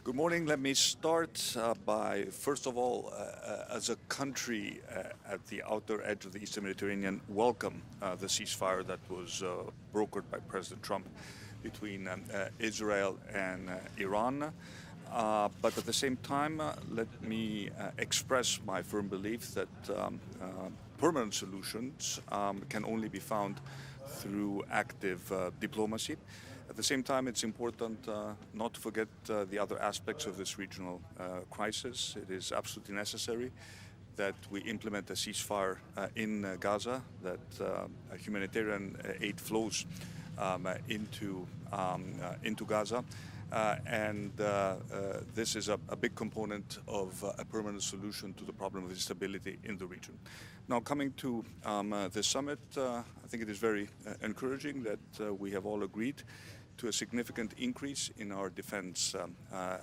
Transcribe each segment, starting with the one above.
Good morning. Let me start by, first of all, as a country at the outer edge of the Eastern Mediterranean, welcome the ceasefire that was brokered by President Trump between Israel and Iran. But at the same time, let me express my firm belief that permanent solutions can only be found through active diplomacy. At the same time, it's important not to forget the other aspects of this regional crisis. It is absolutely necessary that we implement a ceasefire in Gaza, that humanitarian aid flows into Gaza. This is a big component of a permanent solution to the problem of instability in the region. Now, coming to the summit, I think it is very encouraging that we have all agreed to a significant increase in our defense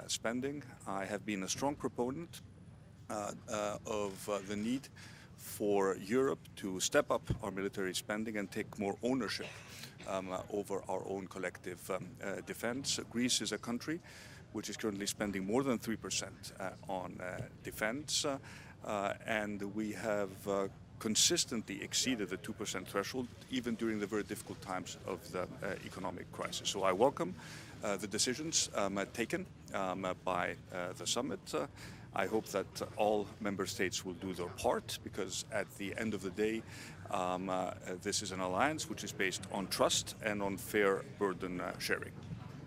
spending. I have been a strong proponent of the need for Europe to step up our military spending and take more ownership over our own collective defense. Greece is a country which is currently spending more than 3% on defense, and we have consistently exceeded the 2% threshold, even during the very difficult times of the economic crisis. So I welcome the decisions taken by the summit. I hope that all member states will do their part, because at the end of the day, this is an alliance which is based on trust and on fair burden sharing.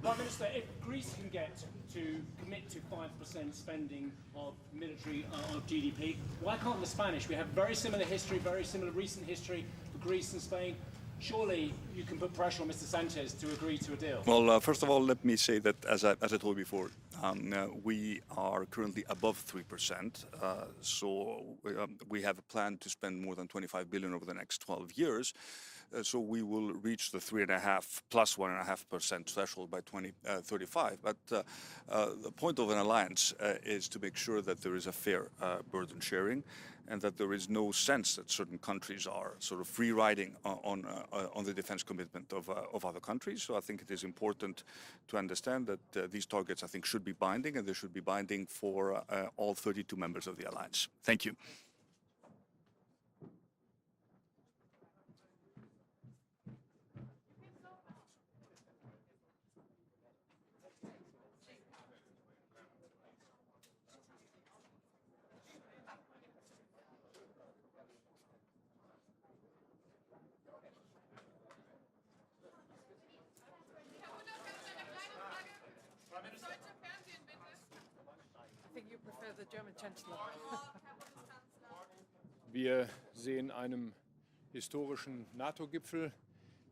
Prime Minister, if Greece can get to commit to 5% spending of military of GDP, why can't the Spanish? We have very similar history, very similar recent history for Greece and Spain. Surely you can put pressure on Mr. Sanchez to agree to a deal. Well, first of all, let me say that, as I told you before, we are currently above 3%. So we have a plan to spend more than 25 billion over the next 12 years. So we will reach the 3.5 plus 1.5% threshold by 2035. But the point of an alliance is to make sure that there is a fair burden sharing, and that there is no sense that certain countries are sort of free riding on the defense commitment of other countries. So I think it is important to understand that these targets, I think, should be binding, and they should be binding for all 32 members of the alliance. Thank you. Wir sehen einem historischen NATO-Gipfel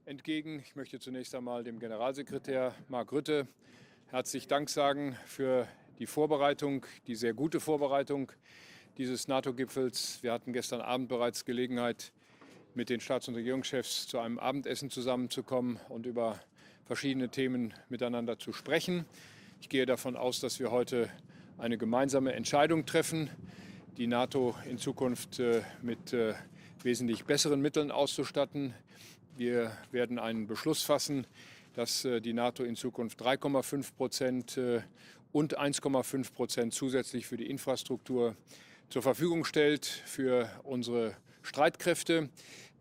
entgegen. Ich möchte zunächst einmal dem Generalsekretär Mark Rutte herzlich Dank sagen für die Vorbereitung, die sehr gute Vorbereitung dieses NATO-Gipfels. Wir hatten gestern Abend bereits Gelegenheit, mit den Staats- und Regierungschefs zu einem Abendessen zusammenzukommen und über verschiedene Themen miteinander zu sprechen. Ich gehe davon aus, dass wir heute eine gemeinsame Entscheidung treffen, die NATO in Zukunft mit wesentlich besseren Mitteln auszustatten. Wir werden einen Beschluss fassen, dass die NATO in Zukunft 3,5% und 1,5% zusätzlich für die Infrastruktur zur Verfügung stellt für unsere Streitkräfte.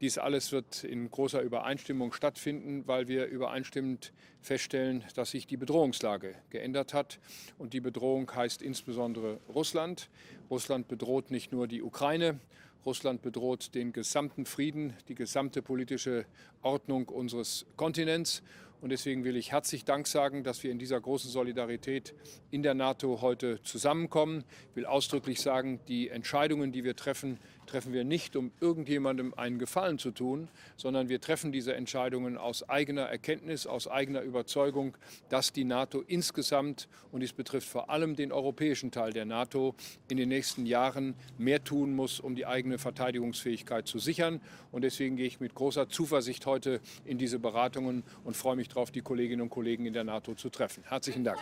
Dies alles wird in großer Übereinstimmung stattfinden, weil wir übereinstimmend feststellen, dass sich die Bedrohungslage geändert hat. Und die Bedrohung heißt insbesondere Russland. Russland bedroht nicht nur die Ukraine, Russland bedroht den gesamten Frieden, die gesamte politische Ordnung unseres Kontinents. Und deswegen will ich herzlich Dank sagen, dass wir in dieser großen Solidarität in der NATO heute zusammenkommen. Ich will ausdrücklich sagen, die Entscheidungen, die wir treffen, treffen wir nicht, um irgendjemandem einen Gefallen zu tun, sondern wir treffen diese Entscheidungen aus eigener Erkenntnis, aus eigener Überzeugung, dass die NATO insgesamt, und dies betrifft vor allem den europäischen Teil der NATO, in den nächsten Jahren mehr tun muss, um die eigene Verteidigungsfähigkeit zu sichern. Und deswegen gehe ich mit großer Zuversicht heute in diese Beratungen und freue mich darauf, die Kolleginnen und Kollegen in der NATO zu treffen. Herzlichen Dank.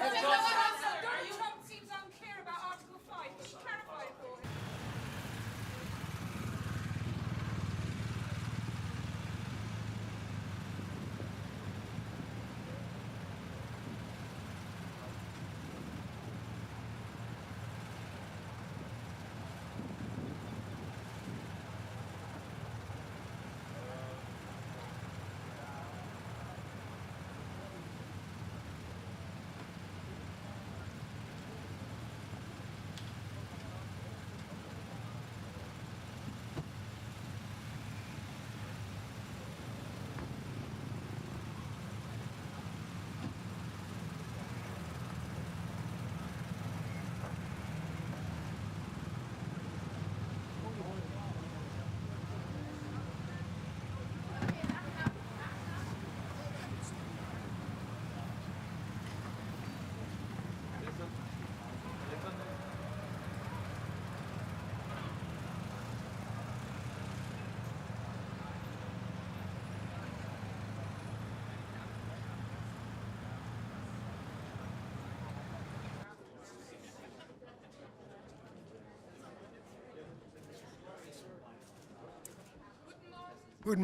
Good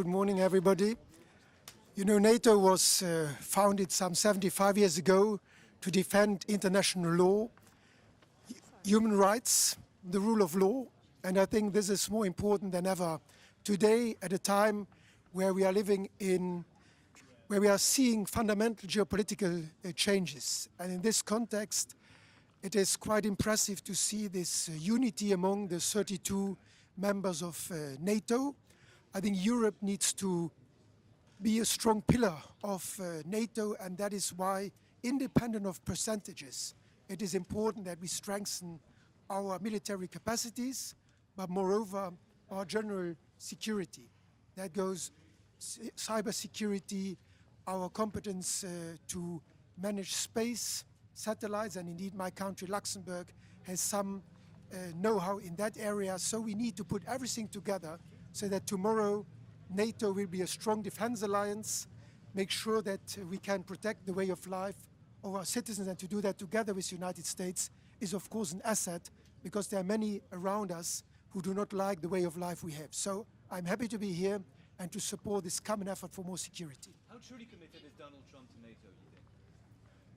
morning, everybody. You know, NATO was founded some 75 years ago to defend international law, human rights, the rule of law, and I think this is more important than ever today at a time where we are living in, where we are seeing fundamental geopolitical changes. And in this context, it is quite impressive to see this unity among the 32 members of NATO. I think Europe needs to be a strong pillar of NATO, and that is why, independent of percentages, it is important that we strengthen our military capacities, but moreover, our general security. That goes cyber security, our competence to manage space, satellites, and indeed my country, Luxembourg, has some know-how in that area. So we need to put everything together so that tomorrow NATO will be a strong defense alliance, make sure that we can protect the way of life of our citizens, and to do that together with the United States is of course an asset, because there are many around us who do not like the way of life we have. So I'm happy to be here and to support this common effort for more security. How truly committed is Donald Trump to NATO, you think?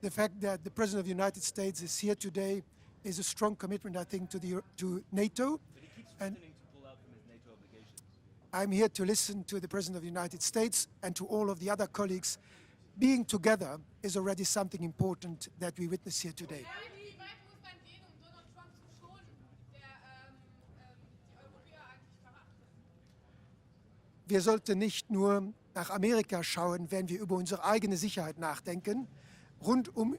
The fact that the President of the United States is here today is a strong commitment, I think, to NATO. But he keeps threatening to pull out from his NATO obligations. I'm here to listen to the President of the United States and to all of the other colleagues. Being together is already something important that we witness here today. Wie weit muss man gehen, Donald Trump zu schonen, der die Europäer eigentlich verachtet? Wir sollten nicht nur nach Amerika schauen, wenn wir über unsere eigene Sicherheit nachdenken. Rund um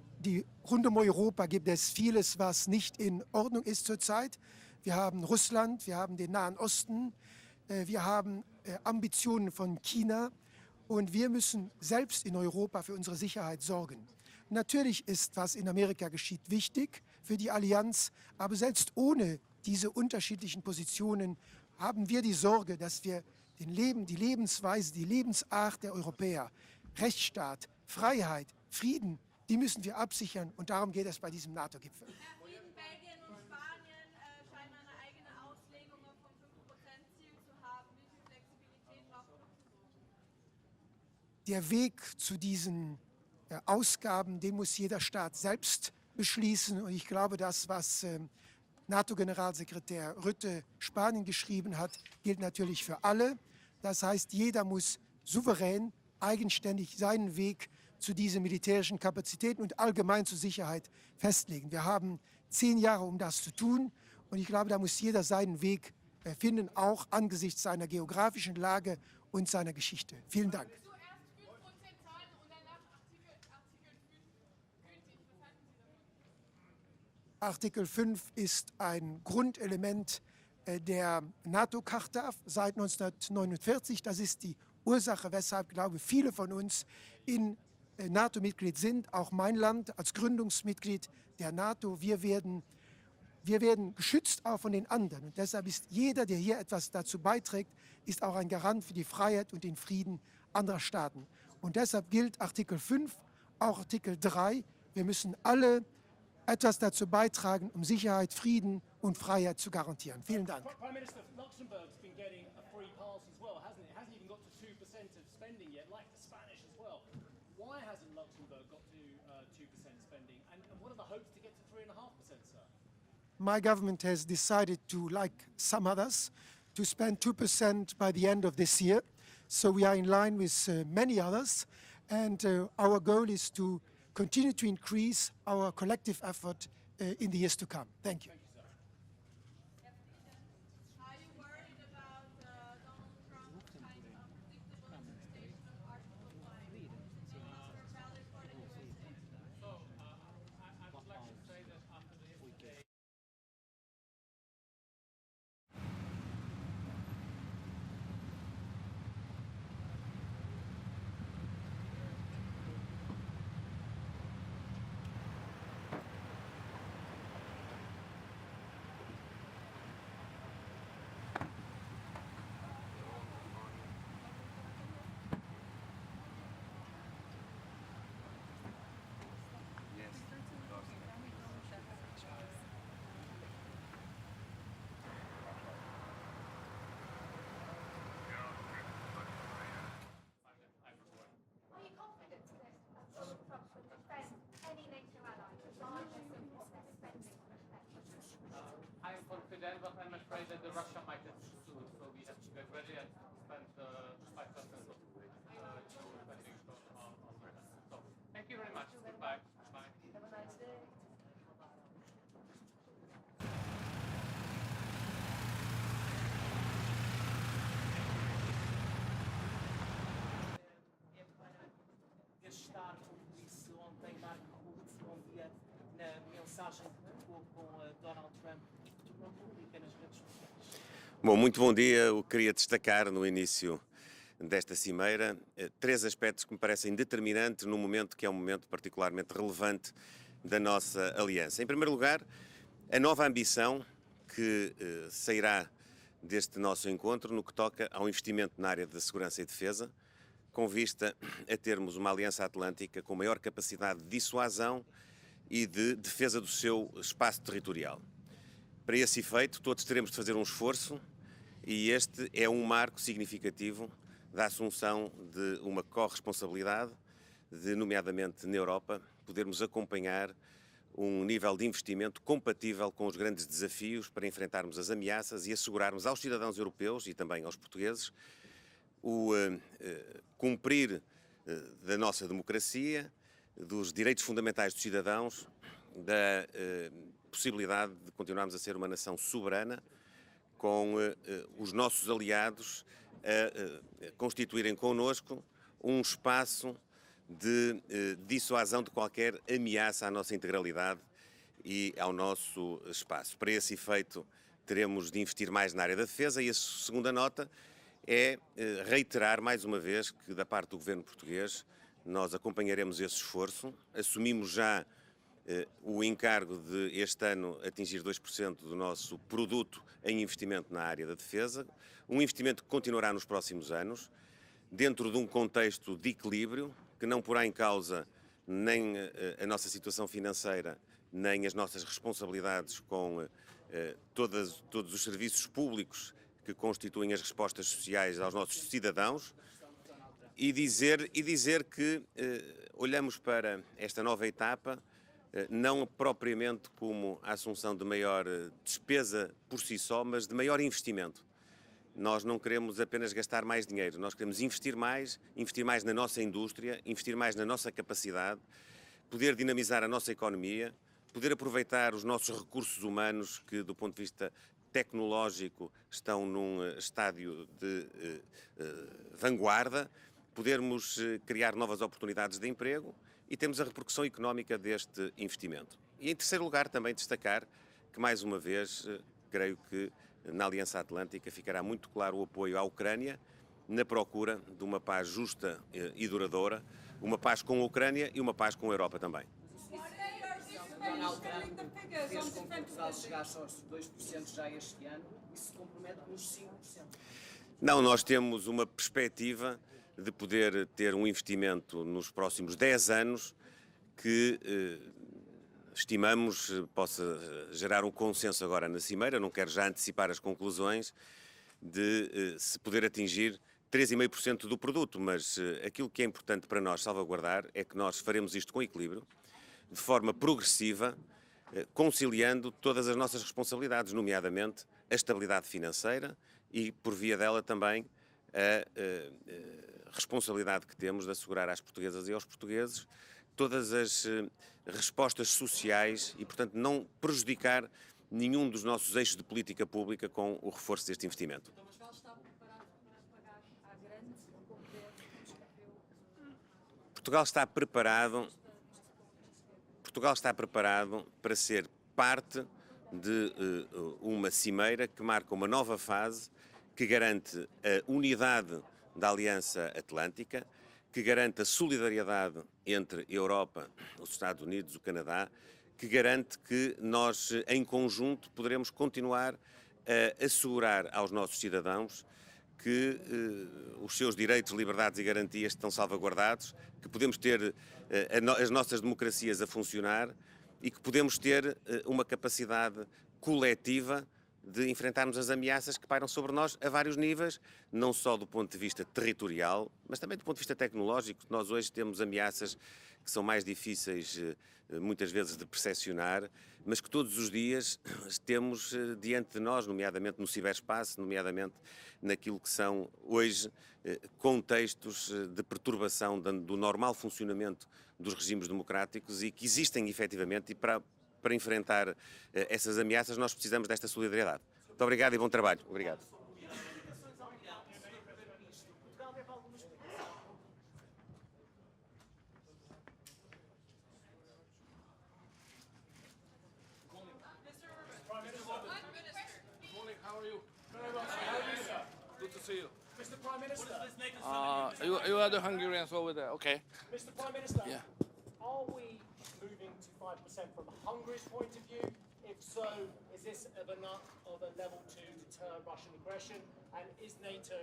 Europa gibt es vieles, was nicht in Ordnung ist zurzeit. Wir haben Russland, wir haben den Nahen Osten, wir haben Ambitionen von China, und wir müssen selbst in Europa für unsere Sicherheit sorgen. Natürlich ist, was in Amerika geschieht, wichtig für die Allianz, aber selbst ohne diese unterschiedlichen Positionen haben wir die Sorge, dass wir die Lebensweise, die Lebensart der Europäer, Rechtsstaat, Freiheit, Frieden, die müssen wir absichern, und darum geht es bei diesem NATO-Gipfel. Nachdem Belgien und Spanien scheinen eine eigene Auslegung vom 5%-Ziel zu haben, wie viel Flexibilität braucht man? Der Weg zu diesen Ausgaben, den muss jeder Staat selbst beschließen. Und ich glaube, das, was NATO-Generalsekretär Rutte Spanien geschrieben hat, gilt natürlich für alle. Das heißt, jeder muss souverän, eigenständig seinen Weg zu diesen militärischen Kapazitäten und allgemein zur Sicherheit festlegen. Wir haben 10 Jahre, um das zu tun. Und ich glaube, da muss jeder seinen Weg finden, auch angesichts seiner geografischen Lage und seiner Geschichte. Vielen Dank. Zuerst 5% zahlen und danach Artikel 5 gültig. Was halten Sie davon? Artikel 5 ist ein Grundelement der NATO-Charta seit 1949. Das ist die Ursache, weshalb, glaube ich, viele von uns in NATO-Mitglied sind. Auch mein Land als Gründungsmitglied der NATO. Wir werden geschützt auch von den anderen. Und deshalb ist jeder, der hier etwas dazu beiträgt, ist auch ein Garant für die Freiheit und den Frieden anderer Staaten. Und deshalb gilt Artikel 5, auch Artikel 3. Wir müssen alle etwas dazu beitragen, um Sicherheit, Frieden und Freiheit zu garantieren. Vielen Dank. Prime Minister, Luxembourg's been getting a free pass as well, hasn't it? It hasn't even got to 2% of spending yet, like the Spanish as well. Why hasn't Luxembourg got to 2% spending? And what are the hopes to get to 3.5%, sir? My government has decided to, like some others, to spend 2% by the end of this year. So we are in line with many others. And our goal is to continue to increase our collective effort in the years to come. Thank you. Are you worried about Donald Trump's kind of predictable interpretation of Article 5? Maybe it's valid for the USA? So, I would like to say that after the yesterday... Are you confident that Donald Trump would defend any NATO ally regardless of what their spending on defense? I am confident, but I'm afraid that the Russia might get sued, so we have to get ready and spend 5% of spending on Britain. So, thank you very much. Goodbye. Bye. Have a nice day. Gastar como disse ontem Marco Rutte, ouvia na mensagem que trocou com Donald Trump e que tornou pública nas redes sociais. Bom, muito bom dia. Eu queria destacar no início desta cimeira 3 aspectos que me parecem determinantes num momento que é um momento particularmente relevante da nossa aliança. Em primeiro lugar, a nova ambição que sairá deste nosso encontro no que toca ao investimento na área da segurança e defesa, com vista a termos uma aliança atlântica com maior capacidade de dissuasão e de defesa do seu espaço territorial. Para esse efeito, todos teremos de fazer um esforço e este é um marco significativo da assunção de uma corresponsabilidade, de, nomeadamente na Europa, podermos acompanhar um nível de investimento compatível com os grandes desafios para enfrentarmos as ameaças e assegurarmos aos cidadãos europeus e também aos portugueses o cumprir da nossa democracia, dos direitos fundamentais dos cidadãos, da possibilidade de continuarmos a ser uma nação soberana, com os nossos aliados a constituírem connosco um espaço de dissuasão de qualquer ameaça à nossa integralidade e ao nosso espaço. Para esse efeito, teremos de investir mais na área da defesa e a segunda nota é reiterar mais uma vez que da parte do governo português nós acompanharemos esse esforço, assumimos já o encargo de este ano atingir 2% do nosso produto em investimento na área da defesa, um investimento que continuará nos próximos anos, dentro de um contexto de equilíbrio que não porá em causa nem a nossa situação financeira, nem as nossas responsabilidades com todos os serviços públicos que constituem as respostas sociais aos nossos cidadãos e dizer que olhamos para esta nova etapa não propriamente como a assunção de maior despesa por si só, mas de maior investimento. nós não queremos apenas gastar mais dinheiro, nós queremos investir mais na nossa indústria, investir mais na nossa capacidade, poder dinamizar a nossa economia, poder aproveitar os nossos recursos humanos que, do ponto de vista tecnológico, estão num estádio de vanguarda, podermos criar novas oportunidades de emprego e temos a repercussão económica deste investimento. E, em terceiro lugar, também destacar que, mais uma vez, creio que na Aliança Atlântica ficará muito claro o apoio à Ucrânia na procura de uma paz justa e duradoura, uma paz com a Ucrânia e uma paz com a Europa também. Donald Trump fez com que Portugal chegasse aos 2% já este ano e se compromete nos 5%. Não, nós temos uma perspectiva de poder ter um investimento nos próximos 10 anos que estimamos possa gerar um consenso agora na Cimeira, não quero já antecipar as conclusões, de se poder atingir 3,5% do produto, mas aquilo que é importante para nós salvaguardar é que nós faremos isto com equilíbrio, de forma progressiva, conciliando todas as nossas responsabilidades, nomeadamente a estabilidade financeira e, por via dela, também a responsabilidade que temos de assegurar às portuguesas e aos portugueses todas as respostas sociais e, portanto, não prejudicar nenhum dos nossos eixos de política pública com o reforço deste investimento. Portugal está preparado para ser parte de uma cimeira que marca uma nova fase, que garante a unidade da Aliança Atlântica, que garante a solidariedade entre a Europa, os Estados Unidos, o Canadá, que garante que nós, em conjunto, poderemos continuar a assegurar aos nossos cidadãos que os seus direitos, liberdades e garantias estão salvaguardados, que podemos ter as nossas democracias a funcionar e que podemos ter uma capacidade coletiva de enfrentarmos as ameaças que pairam sobre nós a vários níveis, não só do ponto de vista territorial, mas também do ponto de vista tecnológico. Nós hoje temos ameaças que são mais difíceis, muitas vezes, de percepcionar, mas que todos os dias temos diante de nós, nomeadamente no ciberespaço, nomeadamente naquilo que são hoje contextos de perturbação do normal funcionamento dos regimes democráticos e que existem efetivamente e para enfrentar essas ameaças nós precisamos desta solidariedade. Muito obrigado e bom trabalho. Obrigado. Mr. Prime Minister. You are the Hungarians over there, okay. Mr. Prime Minister. Yeah. Are we moving to 5% from Hungary's point of view? If so, is this of a level to deter Russian aggression? And is NATO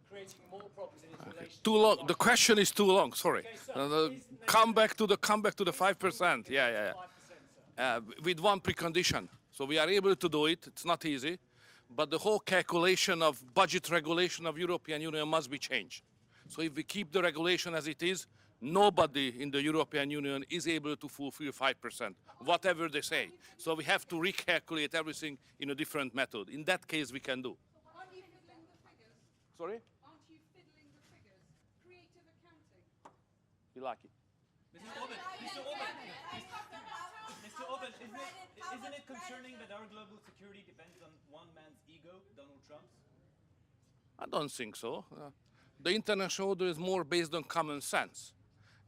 creating more problems in its relations? Too long. The question is too long. Sorry. Okay, Come back to the 5%. Yeah. 5%, With one precondition. So we are able to do it. It's not easy, but the whole calculation of budget regulation of European Union must be changed. So if we keep the regulation as it is, nobody in the European Union is able to fulfill 5%, whatever they say. So we have to recalculate everything in a different method. In that case, we can do. Aren't you fiddling the figures? Sorry? Aren't you fiddling the figures? Creative accounting. You like it? Mr. Orban, isn't it concerning that our global security depends on one man's ego, Donald Trump's? I don't think so. The international order is more based on common sense.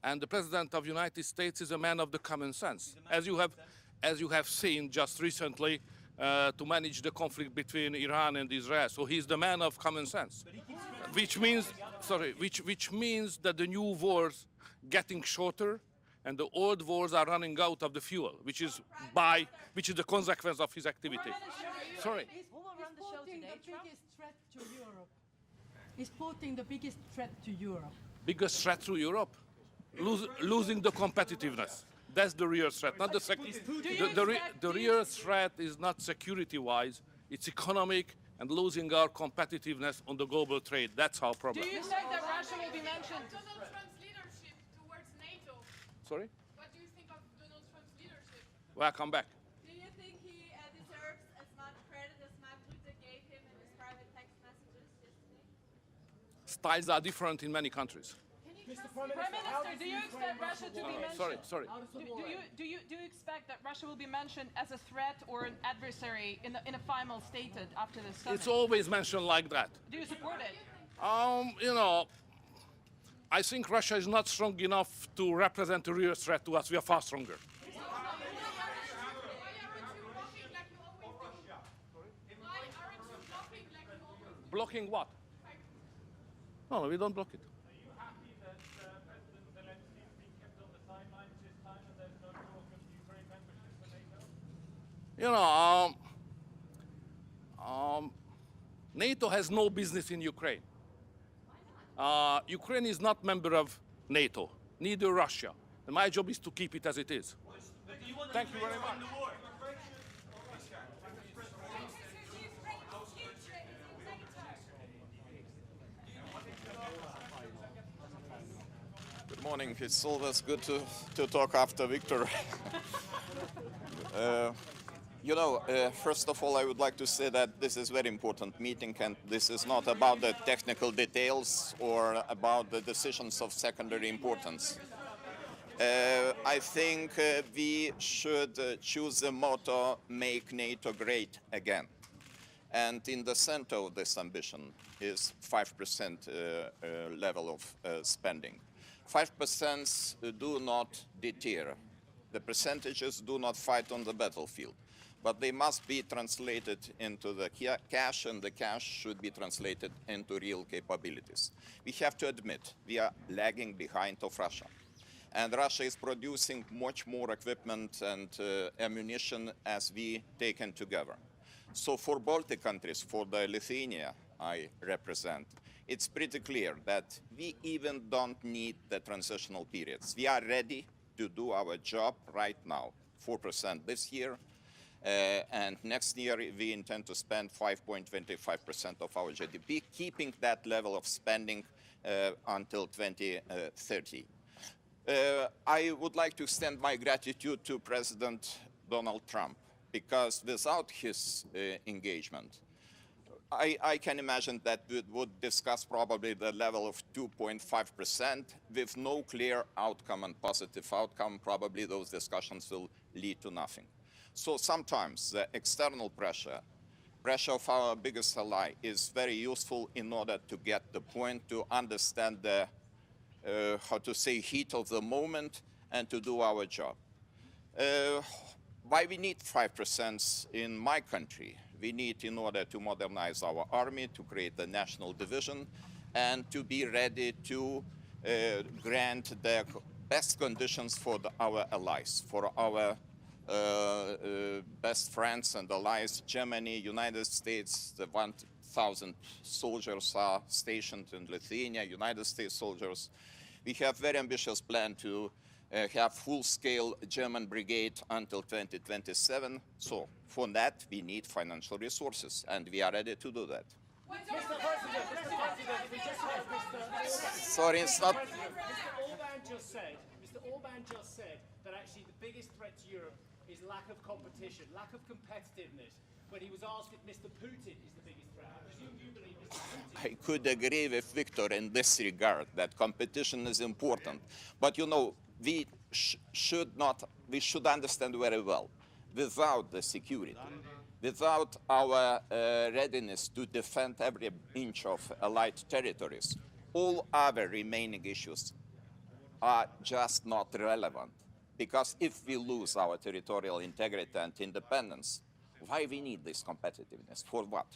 And the President of the United States is a man of the common sense. As you have seen just recently, to manage the conflict between Iran and Israel. So he's the man of common sense. Which means that the new wars getting shorter and the old wars are running out of the fuel, which is the consequence of his activity. Sorry. Is Putin the biggest threat to Europe? Biggest threat to Europe? Losing the competitiveness. That's the real threat, not the real threat is not security-wise, it's economic and losing our competitiveness on the global trade. That's our problem. Do you think that Russia will be mentioned? Donald Trump's leadership towards NATO. Sorry? What do you think of Donald Trump's leadership? Welcome back. Do you think he deserves as much credit as Mark Rutte gave him in his private text messages styles are different in many countries. Prime Minister, do you expect Russia to be mentioned? Sorry. Do you expect that Russia will be mentioned as a threat or an adversary in a final statement after this summit? It's always mentioned like that. Do you support it? You know, I think Russia is not strong enough to represent a real threat to us. We are far stronger. Blocking what? No, we don't block it. Are you happy that President Zelensky is being kept on the sidelines this time and there's no talk of Ukraine membership for NATO? NATO has no business in Ukraine. Ukraine is not member of NATO, neither Russia. And my job is to keep it as it is. Thank you very much. Good morning. It's always good to talk after Victor. First of all, I would like to say that this is a very important meeting, and this is not about the technical details or about the decisions of secondary importance. I think we should choose the motto, make NATO great again. And in the center of this ambition is 5% level of spending. 5% do not deter. The percentages do not fight on the battlefield, but they must be translated into the cash, and the cash should be translated into real capabilities. We have to admit we are lagging behind of Russia. And Russia is producing much more equipment and ammunition as we taken together. So for Baltic countries, for the Lithuania I represent, it's pretty clear that we even don't need the transitional periods. We are ready to do our job right now, 4% this year, and next year we intend to spend 5.25% of our GDP, keeping that level of spending until 2030. I would like to extend my gratitude to President Donald Trump, because without his engagement, I can imagine that we would discuss probably the level of 2.5% with no clear outcome and positive outcome. Probably those discussions will lead to nothing. So sometimes the external pressure of our biggest ally is very useful in order to get the point, to understand the, heat of the moment and to do our job. Why we need 5% in my country? We need in order to modernize our army, to create the national division, and to be ready to grant the best conditions for our allies, for our best friends and allies, Germany, United States. The 1,000 soldiers are stationed in Lithuania, United States soldiers. We have very ambitious plan to have full-scale German brigade until 2027. So for that, we need financial resources, and we are ready to do that. Mr. President, Sorry, it's not... Mr. Orban just said that actually the biggest threat to Europe is lack of competition, lack of competitiveness. When he was asked if Mr. Putin is the biggest threat, I presume you believe Mr. Putin... I could agree with Victor in this regard, that competition is important. But we should understand very well, without the security, without our readiness to defend every inch of allied territories, all other remaining issues are just not relevant. Because if we lose our territorial integrity and independence, why we need this competitiveness? For what?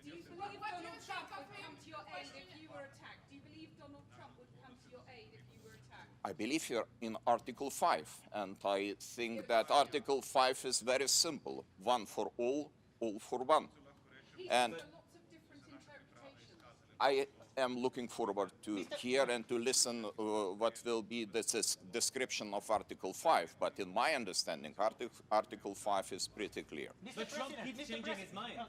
Do you believe Donald Trump would come to your aid if you were attacked? Do you believe Donald Trump would come to your aid if you were attacked? I believe here in Article 5, and I think that Article 5 is very simple. One for all for one. And Lots of different interpretations. I am looking forward to hear and to listen what will be the description of Article 5. But in my understanding, Article 5 is pretty clear. But Trump keeps changing his mind.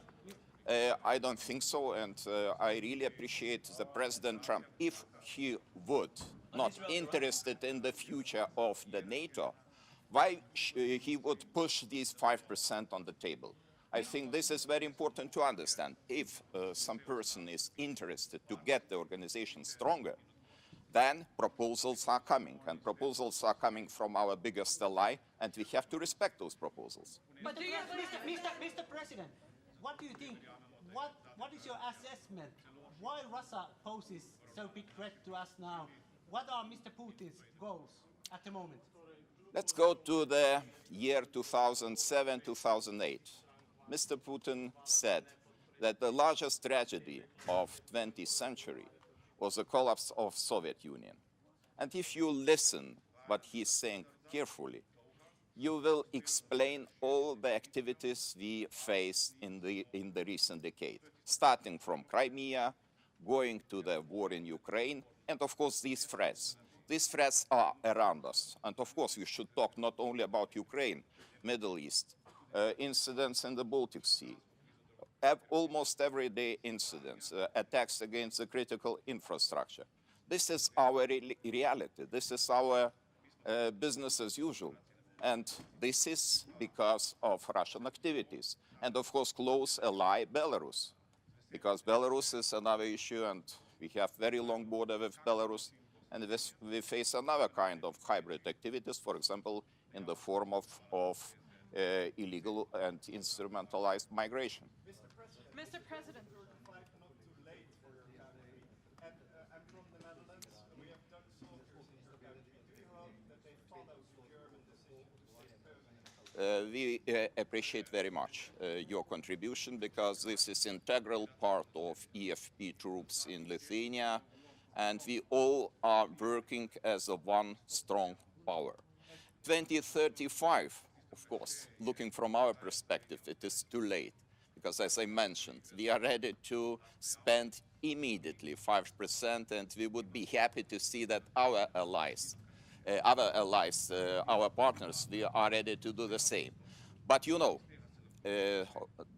I don't think so, and I really appreciate the President Trump. If he would not interested in the future of the NATO, why he would push these 5% on the table? I think this is very important to understand. If some person is interested to get the organization stronger, then proposals are coming, and proposals are coming from our biggest ally, and we have to respect those proposals. But Mr. President, what do you think? What is your assessment? Why Russia poses so big threat to us now? What are Mr. Putin's goals at the moment? Let's go to the year 2007-2008. Mr. Putin said that the largest tragedy of 20th century was the collapse of Soviet Union. And if you listen what he's saying carefully, you will explain all the activities we faced in the recent decade, starting from Crimea, going to the war in Ukraine, and of course these threats. These threats are around us. And of course we should talk not only about Ukraine, Middle East, incidents in the Baltic Sea, almost everyday incidents, attacks against the critical infrastructure. This is our reality. This is our business as usual. And this is because of Russian activities. And of course, close ally Belarus, because Belarus is another issue, and we have very long border with Belarus, and we face another kind of hybrid activities, for example, in the form of illegal and instrumentalized migration. Mr. President. We appreciate very much your contribution, because this is integral part of EFP troops in Lithuania, and we all are working as a one strong power. 2035, of course, looking from our perspective, it is too late, because as I mentioned, we are ready to spend immediately 5%, and we would be happy to see that our allies, our partners, we are ready to do the same. But you know,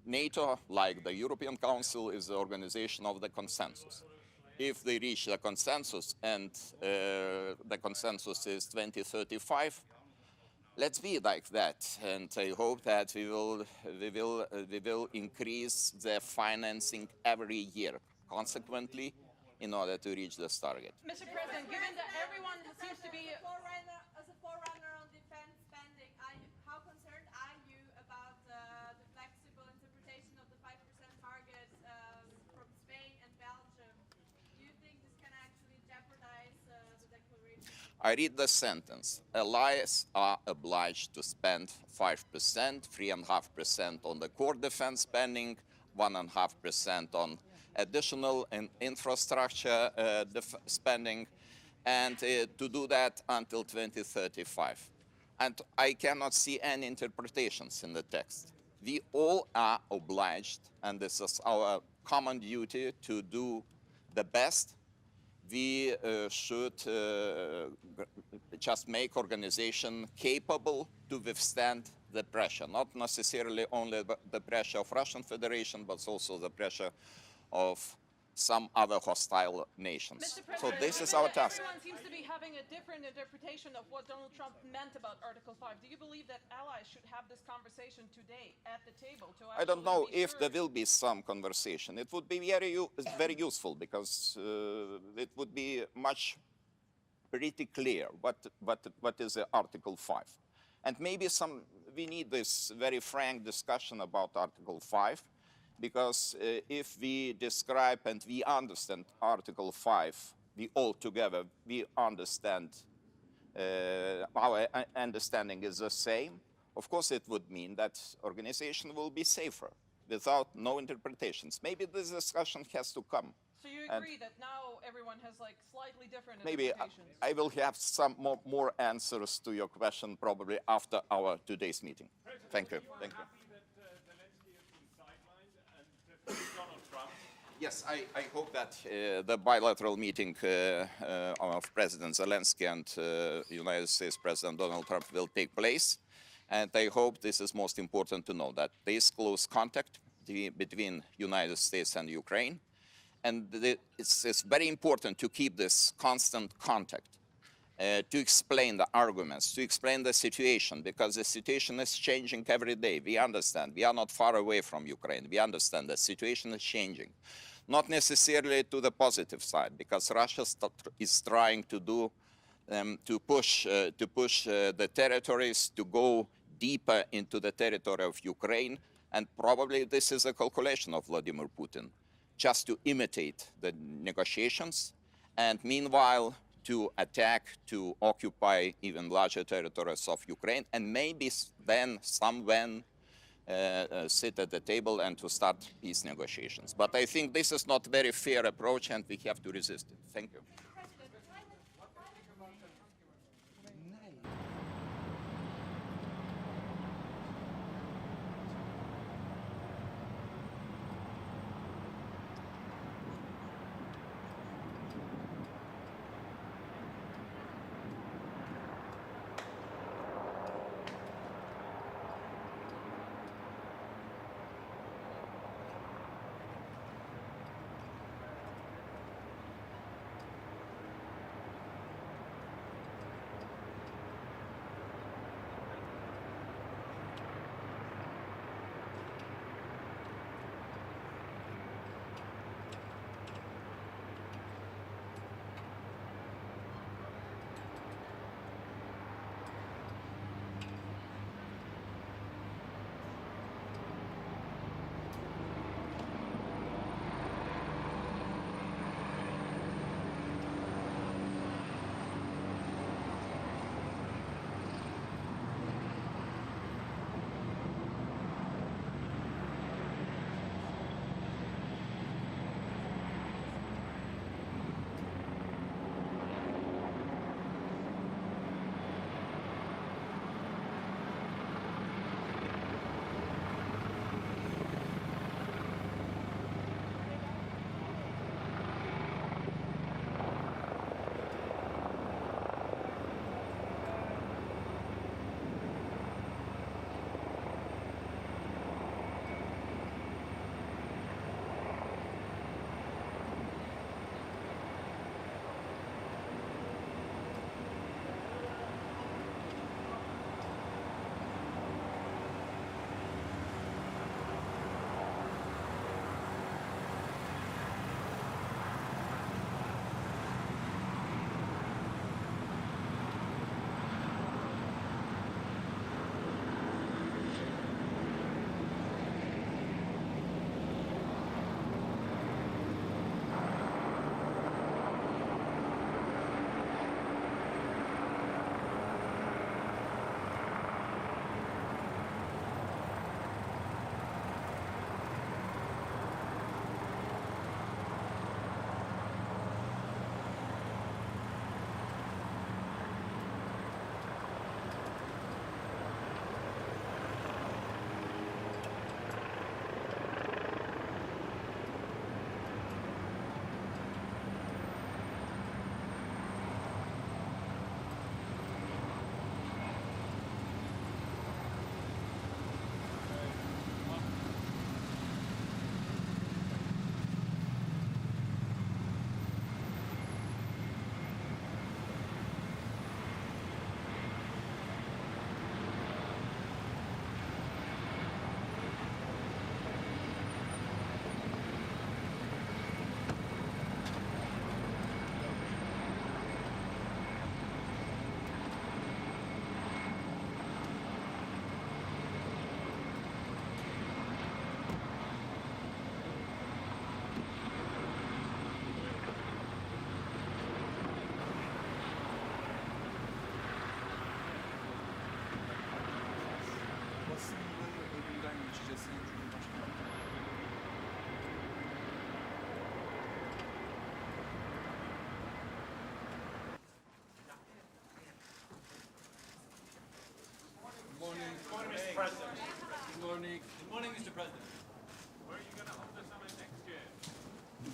NATO, like the European Council, is the organization of the consensus. If they reach the consensus, and the consensus is 2035, let's be like that. And I hope that we will increase the financing every year, consequently, in order to reach this target. Mr. President, given that everyone seems to be... As a forerunner on defense spending, how concerned are you about the flexible interpretation of the 5% target from Spain and Belgium? Do you think this can actually jeopardize the declaration? I read the sentence. Allies are obliged to spend 5%, 3.5% on the core defense spending, 1.5% on additional infrastructure spending, and to do that until 2035. And I cannot see any interpretations in the text. We all are obliged, and this is our common duty, to do the best. We should just make organization capable to withstand the pressure, not necessarily only the pressure of Russian Federation, but also the pressure of some other hostile nations. So this is our task. Everyone seems to be having a different interpretation of what Donald Trump meant about Article 5. Do you believe that allies should have this conversation today at the table? I don't know if there will be some conversation. It would be very useful, because it would be pretty clear what is the Article 5. And maybe we need this very frank discussion about Article 5, because if we describe and we understand Article 5, we all together, we understand, our understanding is the same, of course it would mean that organization will be safer without no interpretations. Maybe this discussion has to come. So you agree that now everyone has like slightly different maybe interpretations? I will have some more answers to your question probably after our today's meeting. Thank you. Thank you. Yes, I hope that the bilateral meeting of President Zelensky and United States President Donald Trump will take place. And I hope this is most important to know, that there is close contact between United States and Ukraine. And it's very important to keep this constant contact. to explain the arguments, to explain the situation, because the situation is changing every day. We understand. We are not far away from Ukraine. We understand the situation is changing. Not necessarily to the positive side, because Russia is trying to do to push the territories to go deeper into the territory of Ukraine, and probably this is a calculation of Vladimir Putin, just to imitate the negotiations, and meanwhile to attack, to occupy even larger territories of Ukraine, and maybe then somewhen sit at the table and to start peace negotiations. But I think this is not a very fair approach, and we have to resist it. Thank you.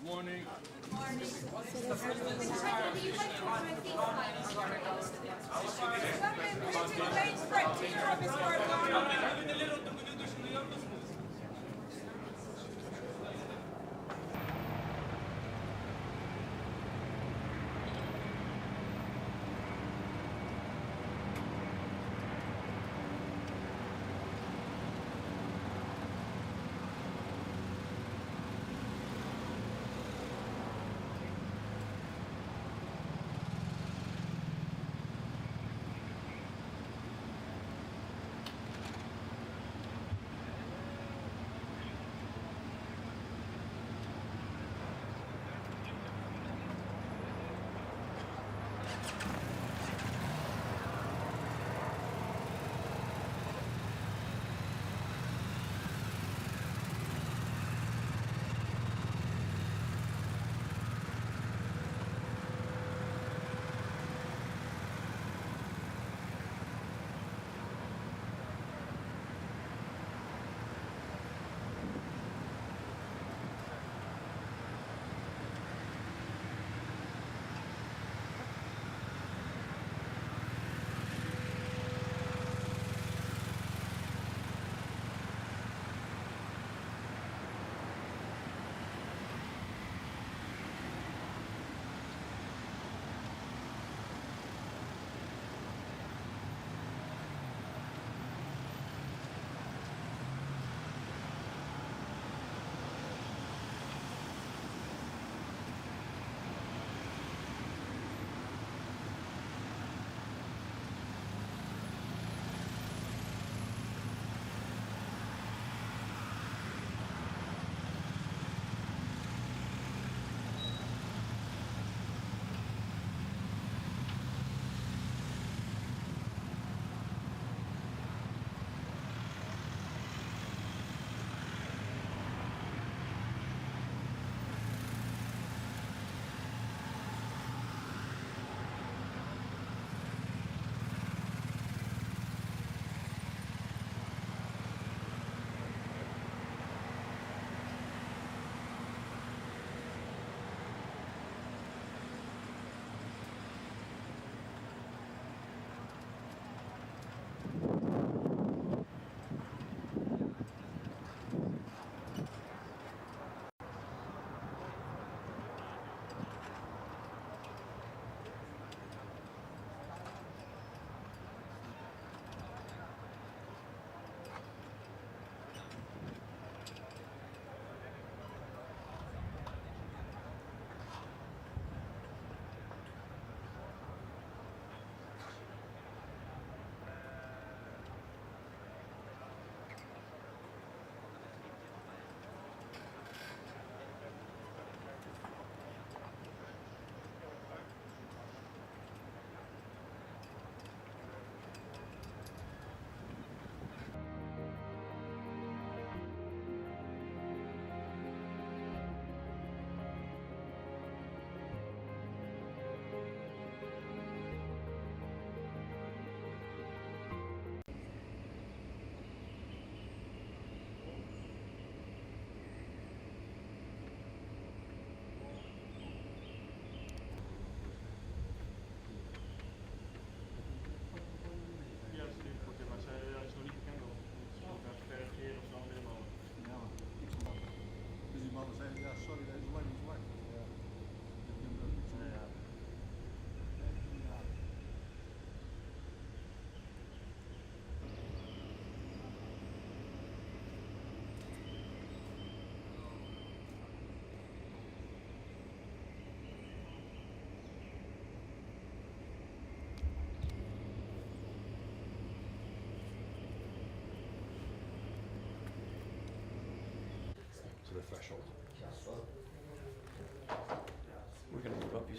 morning.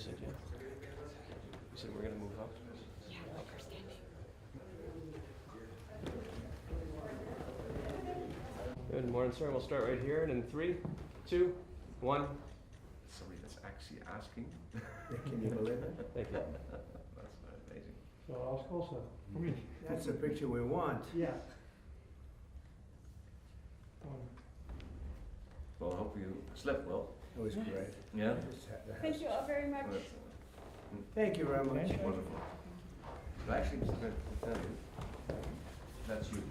said, yeah. You said we're going to move up? Yeah, like we're standing. Good morning, sir. We'll start right here. And in 3, 2, 1. Somebody that's actually asking. Can you believe it? Thank you. That's amazing. So also. That's the picture we want. Yeah. Well, I hope you slept well. It was great. Yeah? Thank you all very much. Thank you very much. Wonderful. But actually, Mr. President, to tell you, that's you.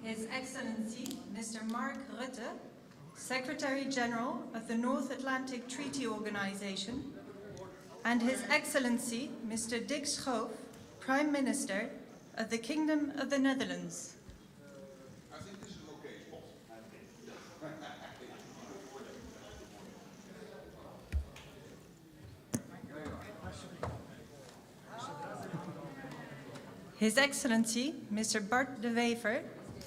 His Excellency, Mr. Mark Rutte, Secretary General of the North Atlantic Treaty Organization, and His Excellency, Mr. Dick Schoof, Prime Minister of the Kingdom of the Netherlands. His Excellency, Mr. Bart de Wever,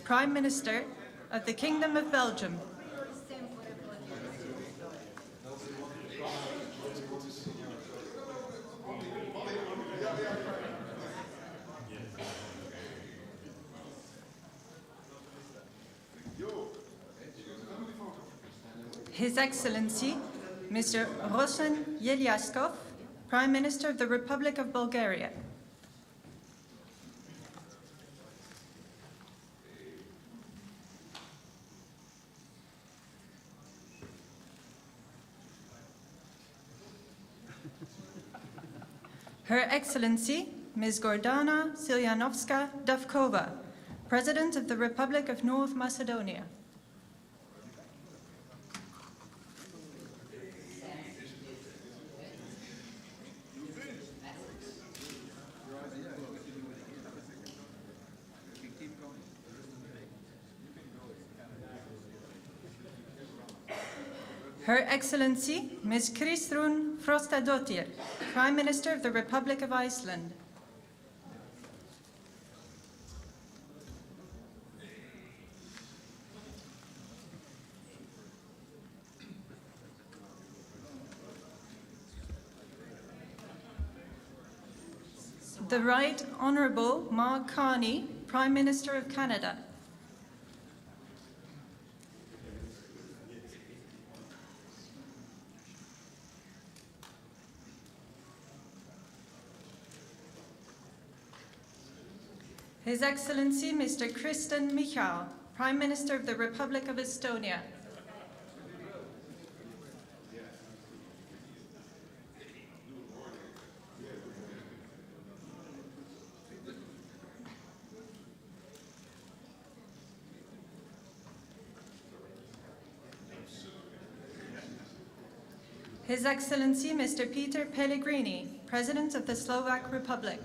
Prime Minister of the Kingdom of Belgium. His Excellency, Mr. Rosen Jeljaskov, Prime Minister of the Republic of Bulgaria. Her Excellency, Ms. Gordana Siljanovska-Davkova, President of the Republic of North Macedonia. Her Excellency, Ms. Kristrún Frostadóttir, Prime Minister of the Republic of Iceland. The Right Honourable Mark Carney, Prime Minister of Canada. His Excellency, Mr. Kristen Michal, Prime Minister of the Republic of Estonia. His Excellency, Mr. Peter Pellegrini, President of the Slovak Republic.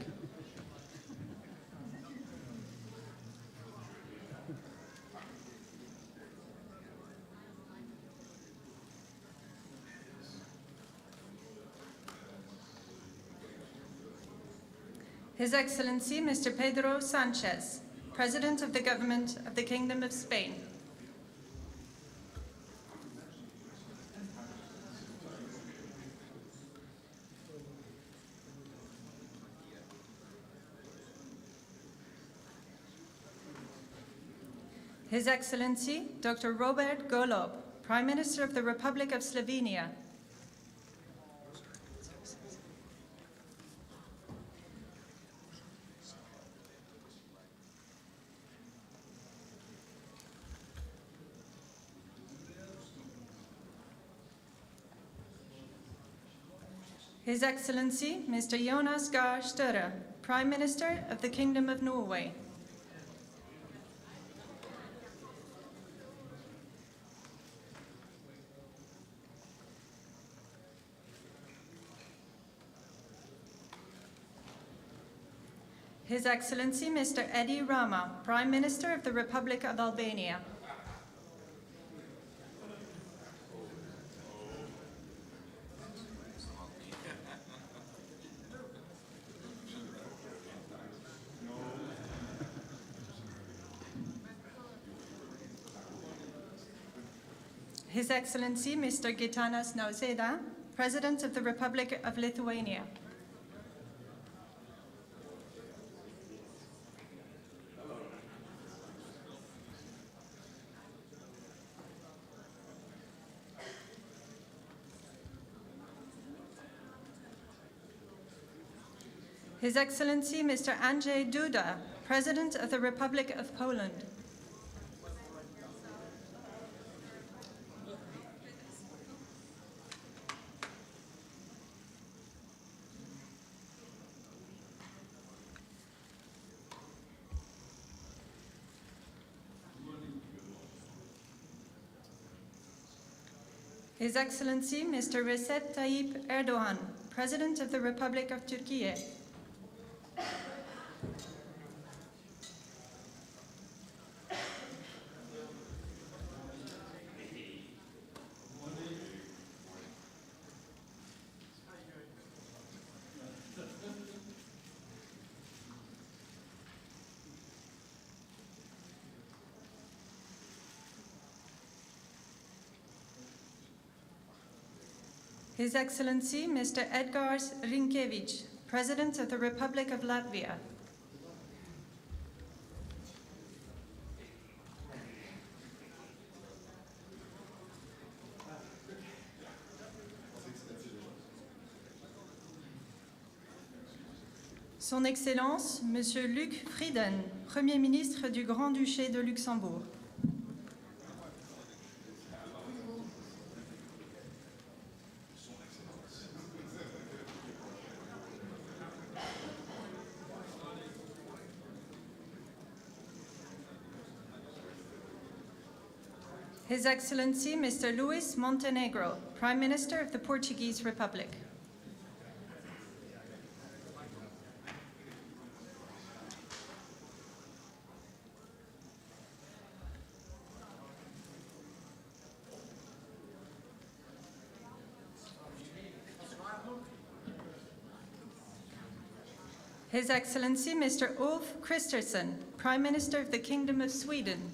His Excellency, Mr. Pedro Sanchez, President of the Government of the Kingdom of Spain. His Excellency, Dr. Robert Golob, Prime Minister of the Republic of Slovenia. His Excellency, Mr. Jonas Gahr Støre, Prime Minister of the Kingdom of Norway. His Excellency, Mr. Edi Rama, Prime Minister of the Republic of Albania. His Excellency, Mr. Gitanas Nausėda, President of the Republic of Lithuania. His Excellency, Mr. Andrzej Duda, President of the Republic of Poland. His Excellency Mr. Recep Tayyip Erdogan, President of the Republic of Turkey. His Excellency Mr. Edgars Rinkēvičs, President of the Republic of Latvia. Son Excellence Monsieur Luc Frieden, Premier ministre du Grand-Duché de Luxembourg. His Excellency Mr. Luis Montenegro, Prime Minister of the Portuguese Republic. His Excellency Mr. Ulf Kristersson, Prime Minister of the Kingdom of Sweden.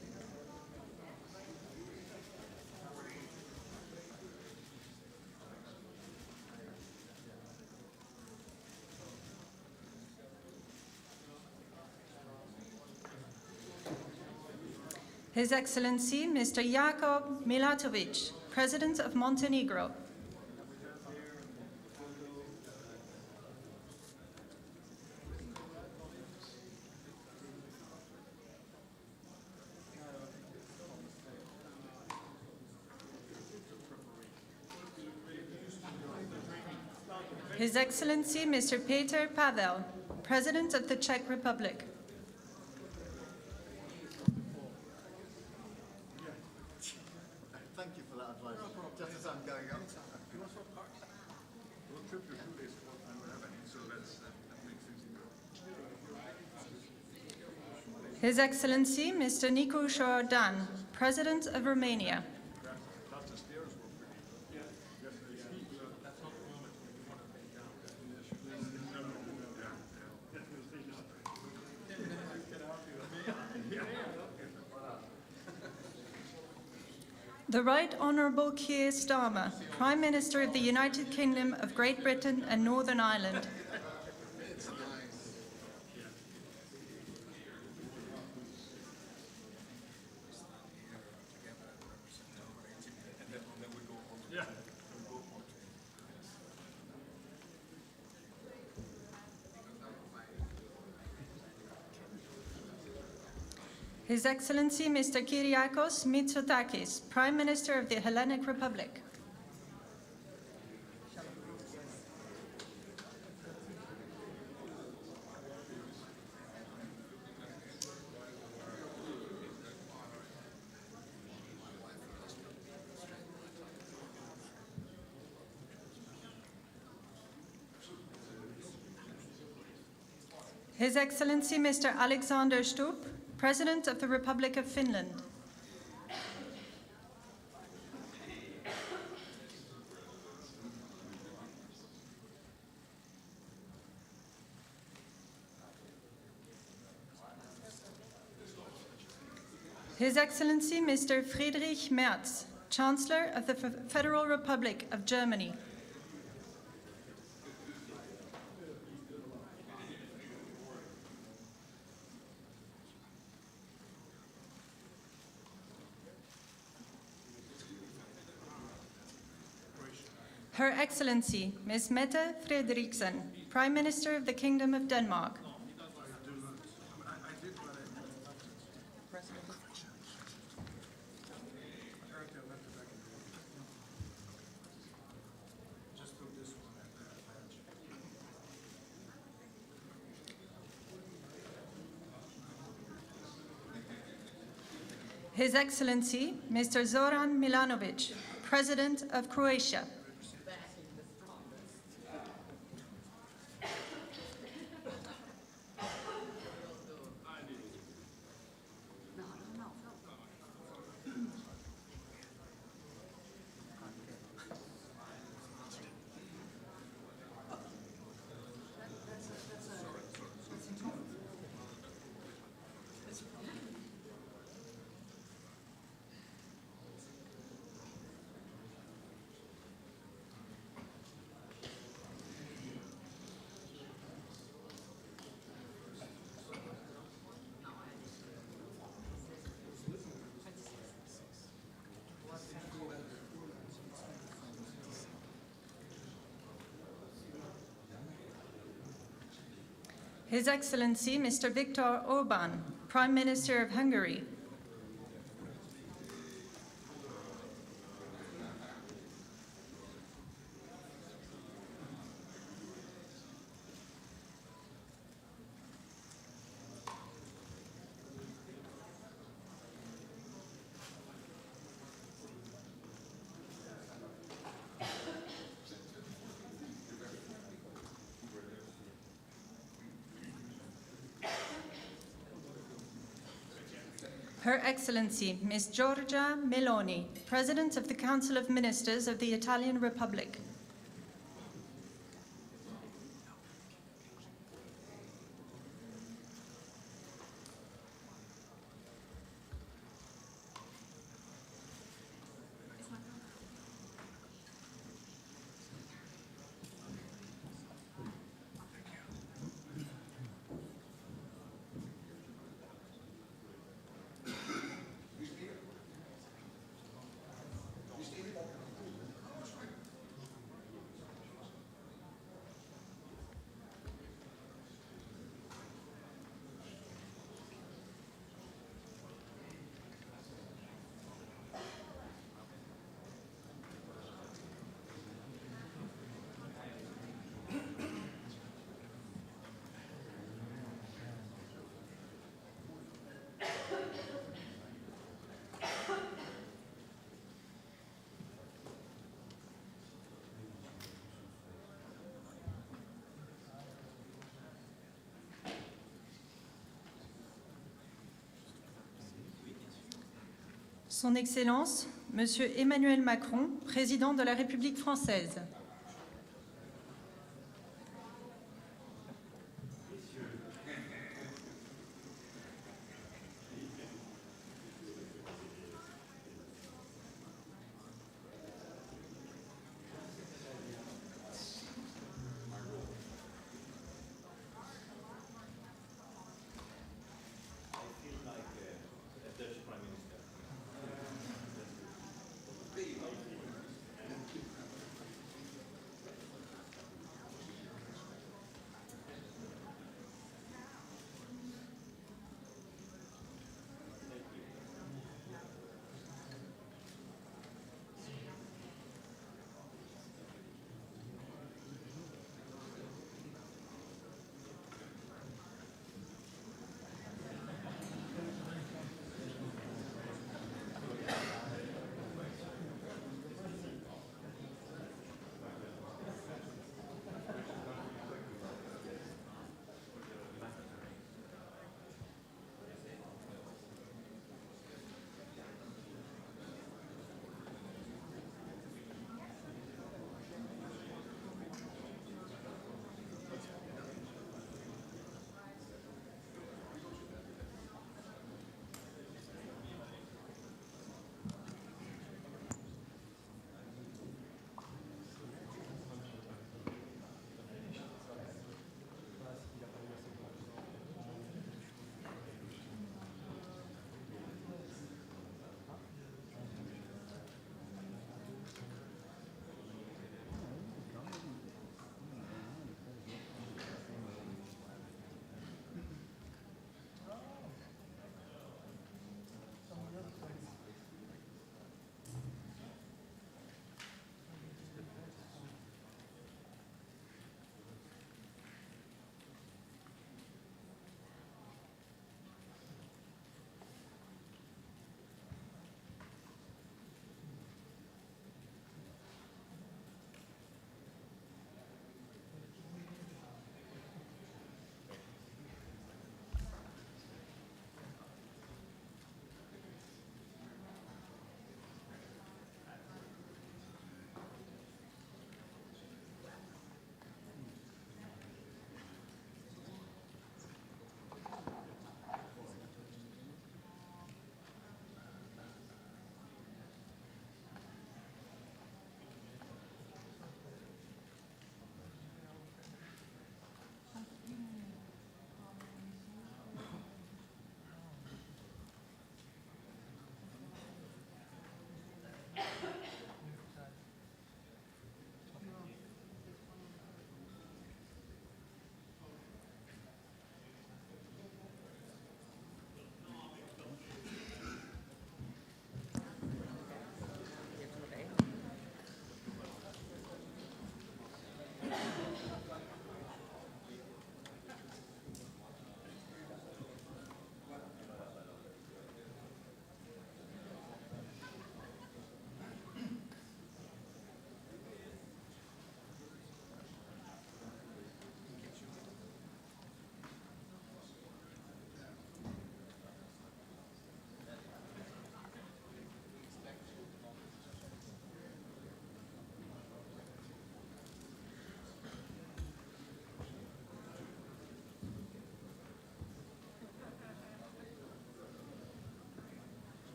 His Excellency Mr. Jakub Milatovic, President of Montenegro. His Excellency Mr. Peter Pavel, President of the Czech Republic. Thank you for that advice. Just as I'm going up. His Excellency Mr. Nicu Jordan, President of Romania. The Right Honourable Keir Starmer, Prime Minister of the United Kingdom of Great Britain and Northern Ireland. His Excellency Mr. Kyriakos Mitsotakis, Prime Minister of the Hellenic Republic. His Excellency Mr. Alexander Stubb, President of the Republic of Finland. His Excellency Mr. Friedrich Merz, Chancellor of the Federal Republic of Germany. Her Excellency, Ms. Mette Frederiksen, Prime Minister of the Kingdom of Denmark. His Excellency, Mr. Zoran Milanovic, President of Croatia. His Excellency, Mr. Viktor Orbán, Prime Minister of Hungary. Her Excellency, Ms. Giorgia Meloni, President of the Council of Ministers of the Italian Republic. Son Excellence, Monsieur Emmanuel Macron, Président de la République française.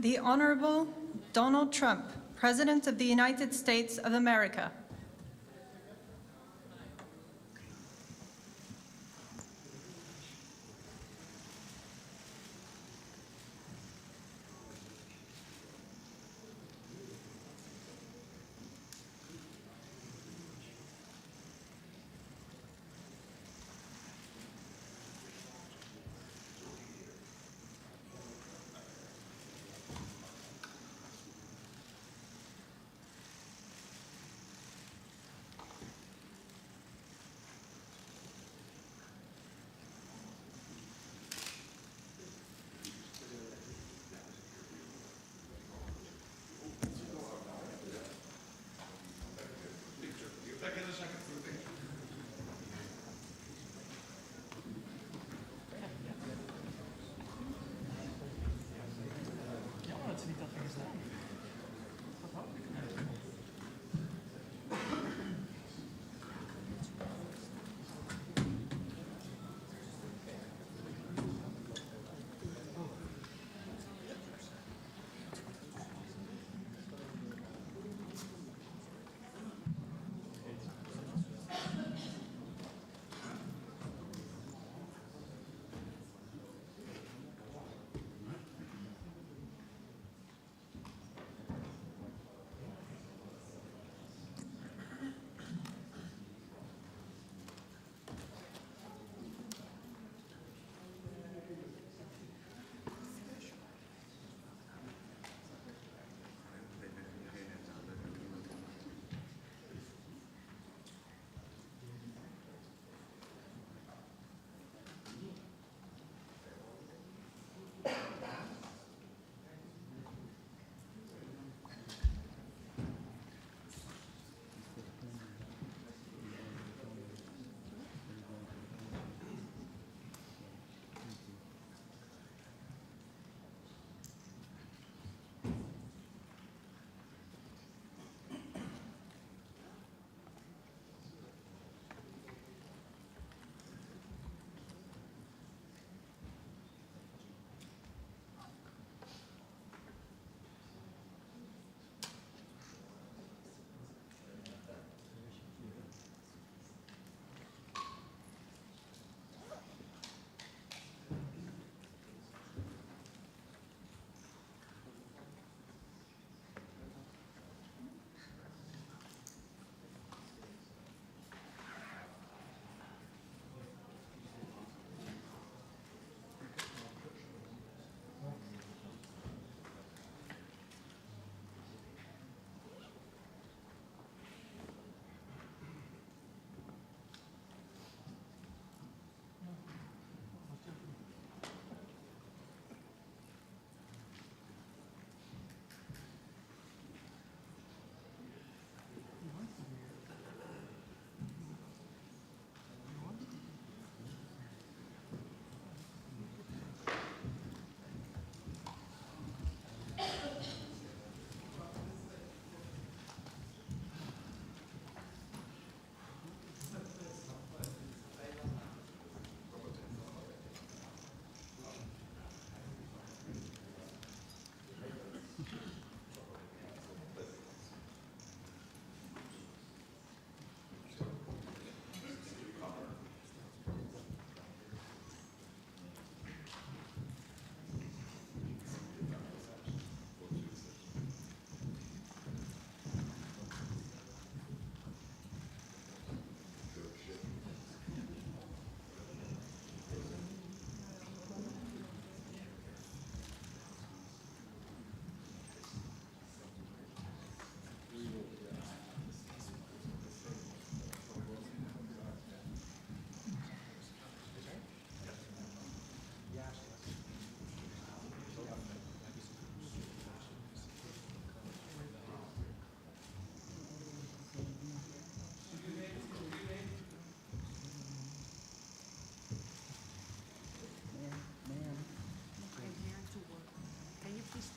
The Honorable Donald Trump, President of the United States of America.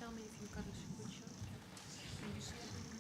tell me if you got a screenshot? Can you see it?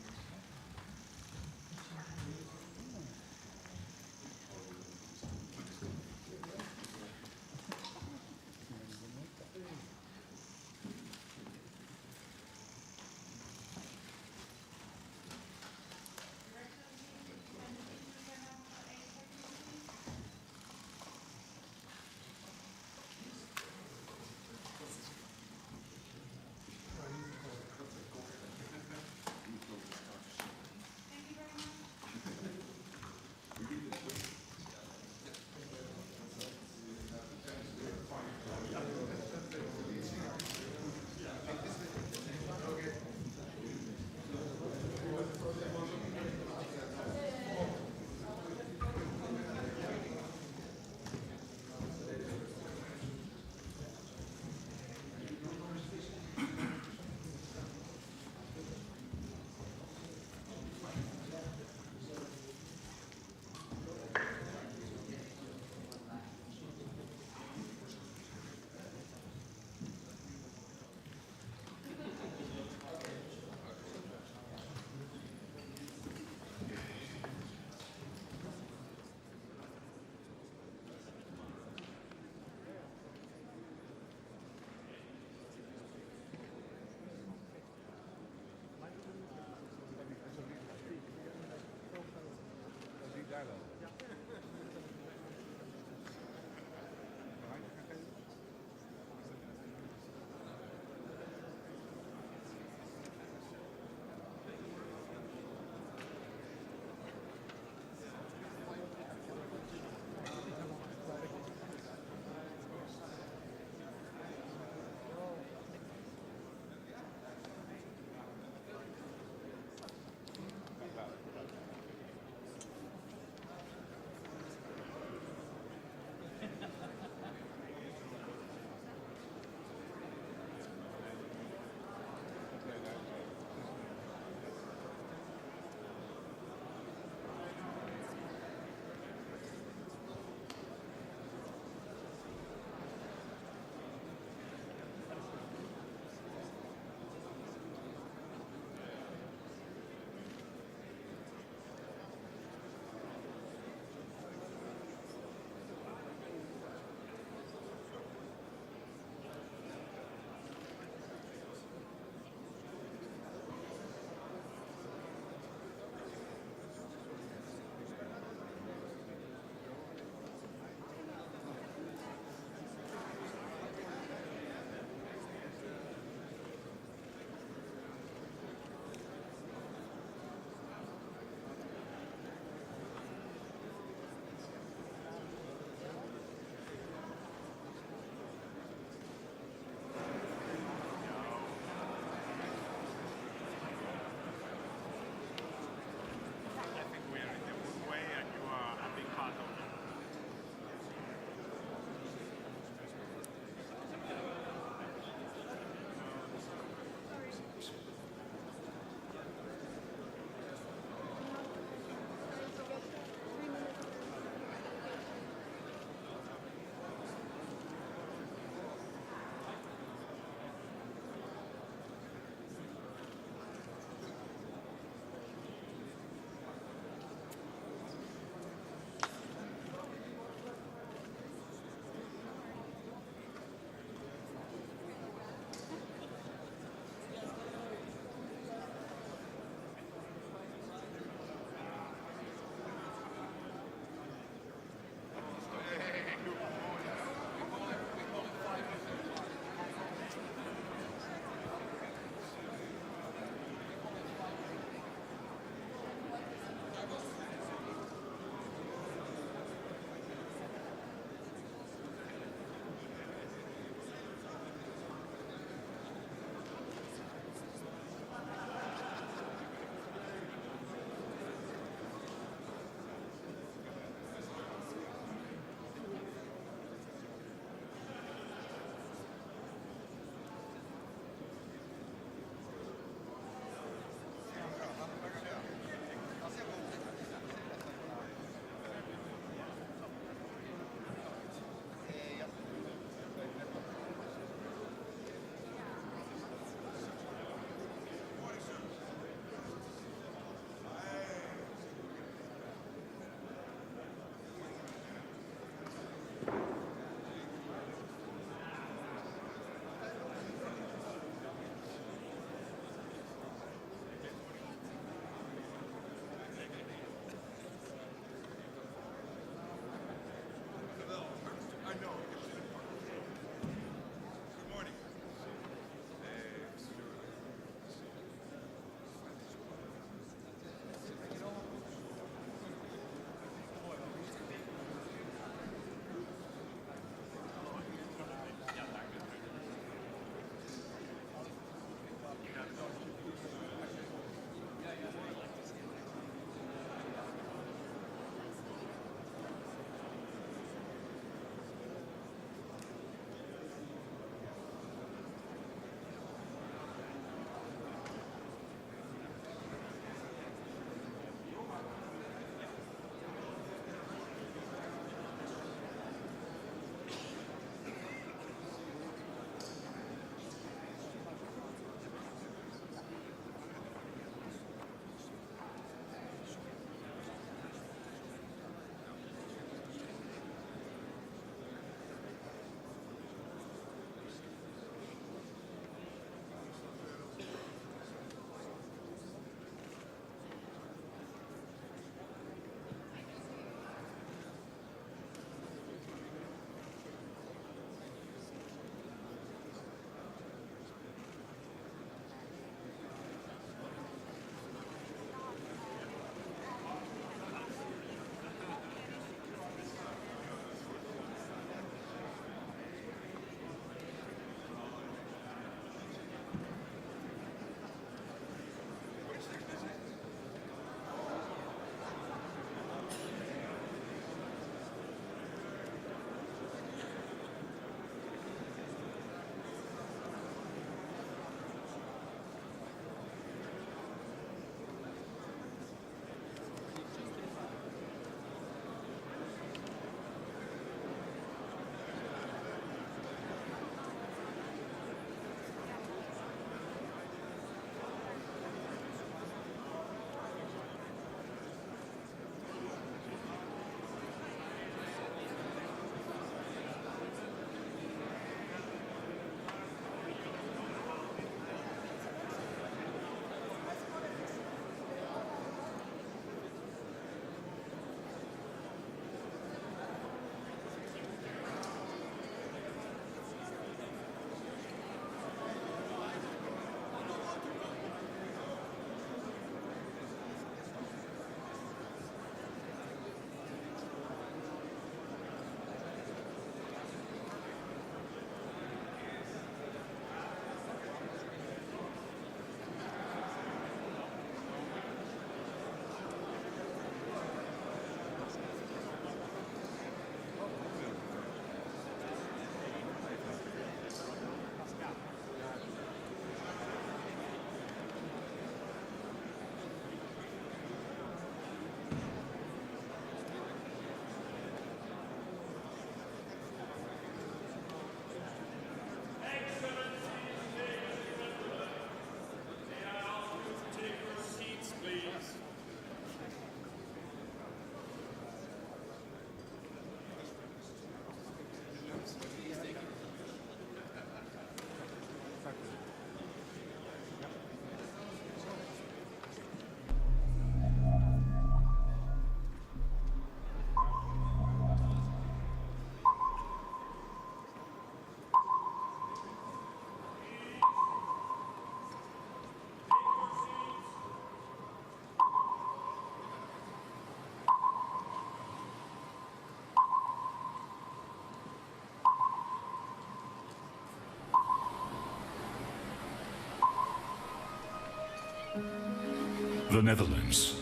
The Netherlands,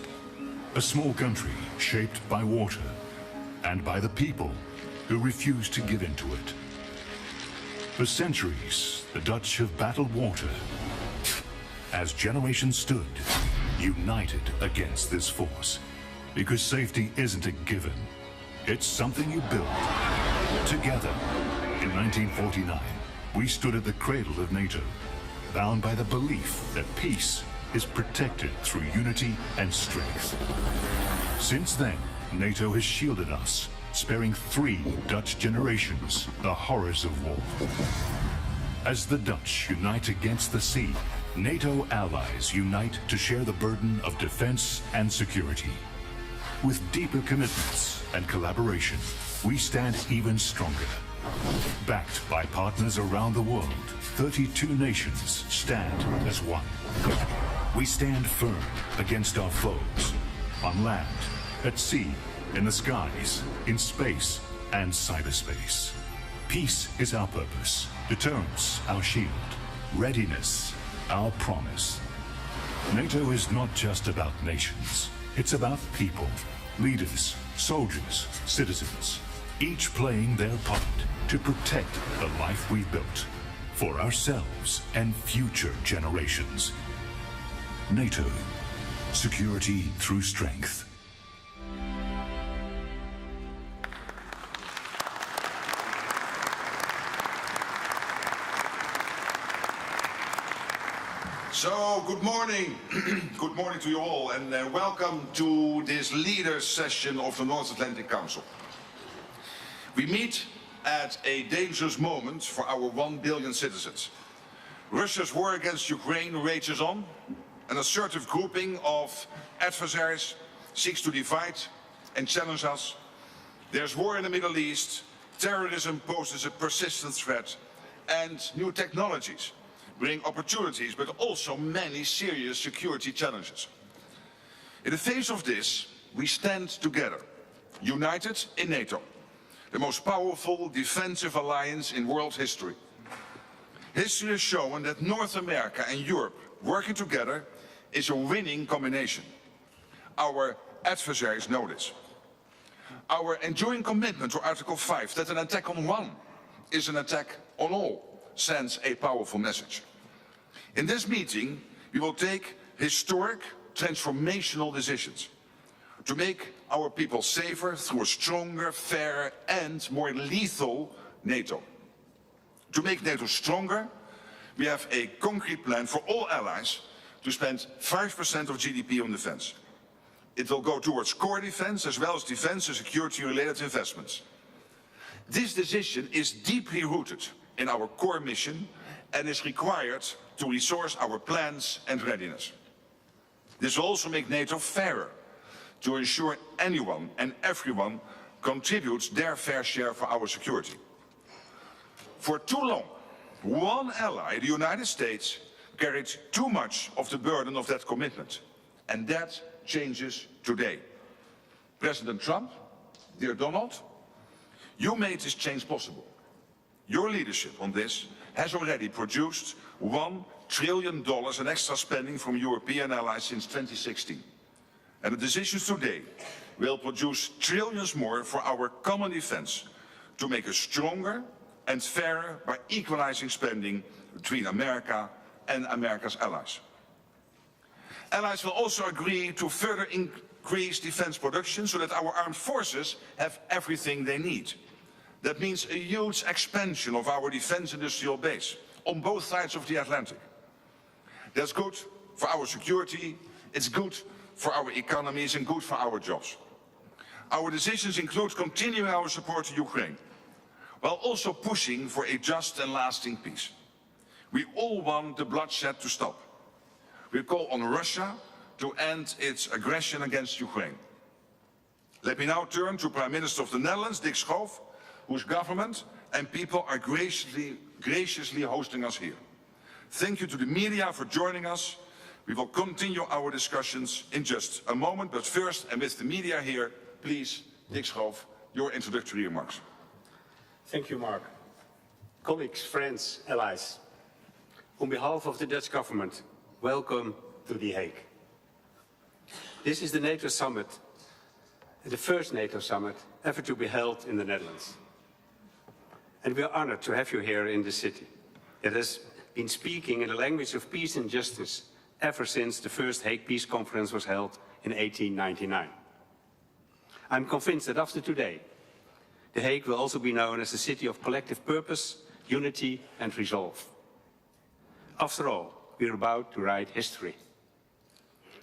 a small country shaped by water and by the people who refuse to give in to it. For centuries, the Dutch have battled water as generations stood, united against this force. Because safety isn't a given, it's something you build together. In 1949, we stood at the cradle of NATO, bound by the belief that peace is protected through unity and strength. Since then, NATO has shielded us, sparing 3 Dutch generations the horrors of war. As the Dutch unite against the sea, NATO allies unite to share the burden of defense and security. With deeper commitments and collaboration, we stand even stronger. Backed by partners around the world, 32 nations stand as one. We stand firm against our foes, on land, at sea, in the skies, in space, and cyberspace. Peace is our purpose, deterrence our shield, readiness our promise. NATO is not just about nations, it's about people, leaders, soldiers, citizens, each playing their part to protect the life we built for ourselves and future generations. NATO, security through strength. So, good morning. Good morning to you all, and welcome to this leaders session of the North Atlantic Council. We meet at a dangerous moment for our 1 billion citizens. Russia's war against Ukraine rages on. An assertive grouping of adversaries seeks to divide and challenge us. There's war in the Middle East, terrorism poses a persistent threat, and new technologies bring opportunities, but also many serious security challenges. In the face of this, we stand together, united in NATO, the most powerful defensive alliance in world history. History has shown that North America and Europe working together is a winning combination. Our adversaries know this. Our enduring commitment to Article 5, that an attack on one is an attack on all, sends a powerful message. In this meeting, we will take historic, transformational decisions to make our people safer through a stronger, fairer and more lethal NATO. To make NATO stronger, we have a concrete plan for all allies to spend 5% of GDP on defense. It will go towards core defense as well as defense and security-related investments. This decision is deeply rooted in our core mission and is required to resource our plans and readiness. This will also make NATO fairer, to ensure anyone and everyone contributes their fair share for our security. For too long, one ally, the United States, carried too much of the burden of that commitment, and that changes today. President Trump, dear Donald, you made this change possible. Your leadership on this has already produced $1 trillion in extra spending from European allies since 2016. And the decisions today will produce trillions more for our common defense to make us stronger and fairer by equalizing spending between America and America's allies. Allies will also agree to further increase defense production so that our armed forces have everything they need. That means a huge expansion of our defense industrial base on both sides of the Atlantic. That's good for our security, it's good for our economies and good for our jobs. Our decisions include continuing our support to Ukraine, while also pushing for a just and lasting peace. We all want the bloodshed to stop. We call on Russia to end its aggression against Ukraine. Let me now turn to Prime Minister of the Netherlands, Dick Schoof, whose government and people are graciously hosting us here. Thank you to the media for joining us. We will continue our discussions in just a moment, but first, and with the media here, please, Dick Schoof, your introductory remarks. Thank you, Mark. Colleagues, friends, allies, on behalf of the Dutch government, welcome to The Hague. This is the NATO summit, the first NATO summit ever to be held in the Netherlands. And we are honored to have you here in the city. It has been speaking in the language of peace and justice ever since the first Hague Peace Conference was held in 1899. I'm convinced that after today, The Hague will also be known as a city of collective purpose, unity and resolve. After all, we're about to write history.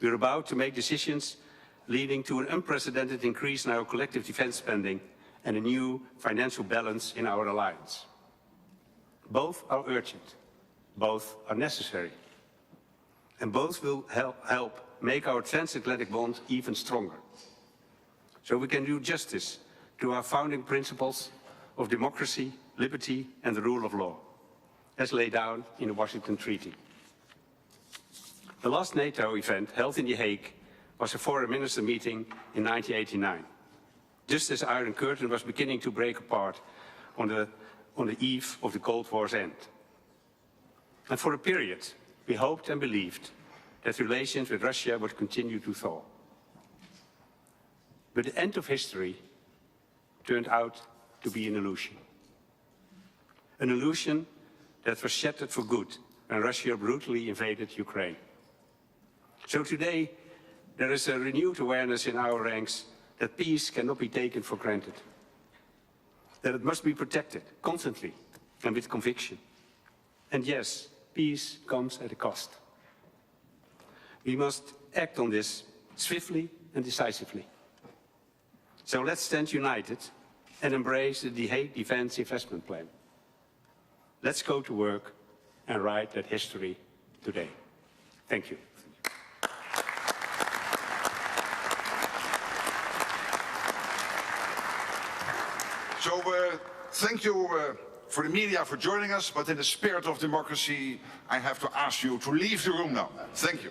We're about to make decisions leading to an unprecedented increase in our collective defense spending and a new financial balance in our alliance. Both are urgent, both are necessary, and both will help make our transatlantic bond even stronger, so we can do justice to our founding principles of democracy, liberty and the rule of law, as laid down in the Washington Treaty. The last NATO event held in The Hague was a foreign minister meeting in 1989, just as the Iron Curtain was beginning to break apart on the eve of the Cold War's end. And for a period, we hoped and believed that relations with Russia would continue to thaw. But the end of history turned out to be an illusion. An illusion that was shattered for good when Russia brutally invaded Ukraine. So today, there is a renewed awareness in our ranks that peace cannot be taken for granted, that it must be protected constantly and with conviction. And yes, peace comes at a cost. We must act on this swiftly and decisively. So let's stand united and embrace the The Hague Defense Investment Plan. Let's go to work and write that history today. Thank you. So thank you for the media for joining us, but in the spirit of democracy, I have to ask you to leave the room now. Thank you.